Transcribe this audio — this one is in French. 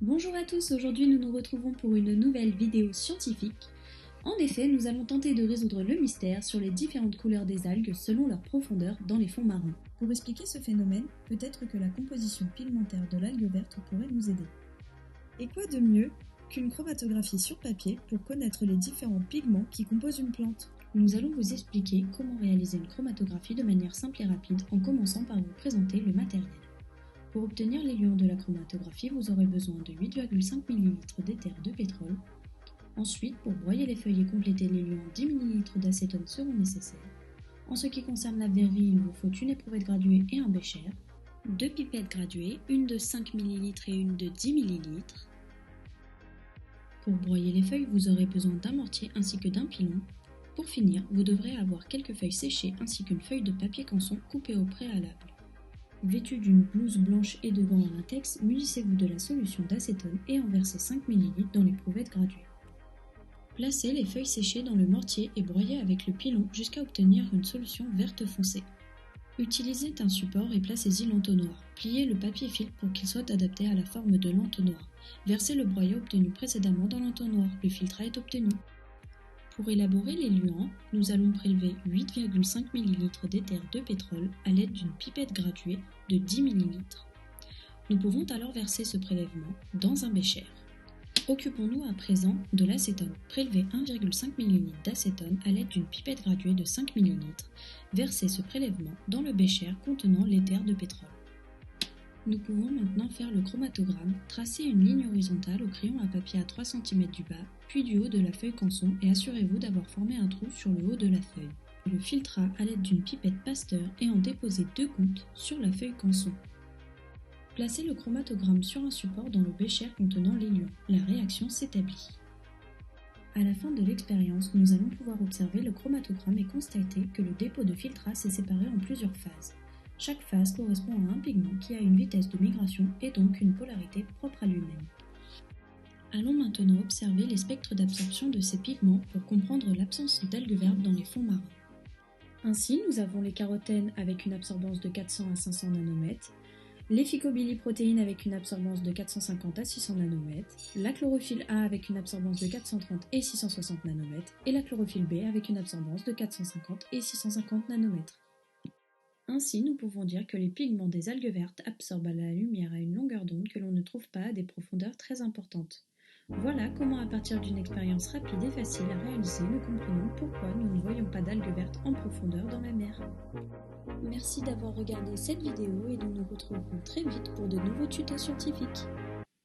Bonjour à tous, aujourd'hui nous nous retrouvons pour une nouvelle vidéo scientifique. En effet, nous allons tenter de résoudre le mystère sur les différentes couleurs des algues selon leur profondeur dans les fonds marins. Pour expliquer ce phénomène, peut-être que la composition pigmentaire de l'algue verte pourrait nous aider. Et quoi de mieux qu'une chromatographie sur papier pour connaître les différents pigments qui composent une plante? Nous allons vous expliquer comment réaliser une chromatographie de manière simple et rapide en commençant par vous présenter le matériel. Pour obtenir l'éluant de la chromatographie, vous aurez besoin de 8,5 ml d'éther de pétrole. Ensuite, pour broyer les feuilles et compléter l'éluant, 10 ml d'acétone seront nécessaires. En ce qui concerne la verrerie, il vous faut une éprouvette graduée et un bécher, 2 pipettes graduées, une de 5 ml et une de 10 ml. Pour broyer les feuilles, vous aurez besoin d'un mortier ainsi que d'un pilon. Pour finir, vous devrez avoir quelques feuilles séchées ainsi qu'une feuille de papier canson coupée au préalable. Vêtu d'une blouse blanche et de gants en latex, munissez-vous de la solution d'acétone et en versez 5 ml dans l'éprouvette graduée. Placez les feuilles séchées dans le mortier et broyez avec le pilon jusqu'à obtenir une solution verte foncée. Utilisez un support et placez-y l'entonnoir. Pliez le papier filtre pour qu'il soit adapté à la forme de l'entonnoir. Versez le broyat obtenu précédemment dans l'entonnoir. Le filtrat est obtenu. Pour élaborer l'éluant, nous allons prélever 8,5 ml d'éther de pétrole à l'aide d'une pipette graduée de 10 ml. Nous pouvons alors verser ce prélèvement dans un bécher. Occupons-nous à présent de l'acétone. Prélevez 1,5 ml d'acétone à l'aide d'une pipette graduée de 5 ml. Versez ce prélèvement dans le bécher contenant l'éther de pétrole. Nous pouvons maintenant faire le chromatogramme, tracer une ligne horizontale au crayon à papier à 3 cm du bas, puis du haut de la feuille canson et assurez-vous d'avoir formé un trou sur le haut de la feuille. Le filtrera à l'aide d'une pipette Pasteur et en déposez 2 gouttes sur la feuille canson. Placez le chromatogramme sur un support dans le bécher contenant l'éluant. La réaction s'établit. À la fin de l'expérience, nous allons pouvoir observer le chromatogramme et constater que le dépôt de filtrat s'est séparé en plusieurs phases. Chaque phase correspond à un pigment qui a une vitesse de migration et donc une polarité propre à lui-même. Allons maintenant observer les spectres d'absorption de ces pigments pour comprendre l'absence d'algues vertes dans les fonds marins. Ainsi, nous avons les carotènes avec une absorbance de 400 à 500 nanomètres, les phycobiliprotéines avec une absorbance de 450 à 600 nanomètres, la chlorophylle A avec une absorbance de 430 et 660 nanomètres, et la chlorophylle B avec une absorbance de 450 et 650 nanomètres. Ainsi, nous pouvons dire que les pigments des algues vertes absorbent la lumière à une longueur d'onde que l'on ne trouve pas à des profondeurs très importantes. Voilà comment, à partir d'une expérience rapide et facile à réaliser, nous comprenons pourquoi nous ne voyons pas d'algues vertes en profondeur dans la mer. Merci d'avoir regardé cette vidéo et nous nous retrouverons très vite pour de nouveaux tutos scientifiques.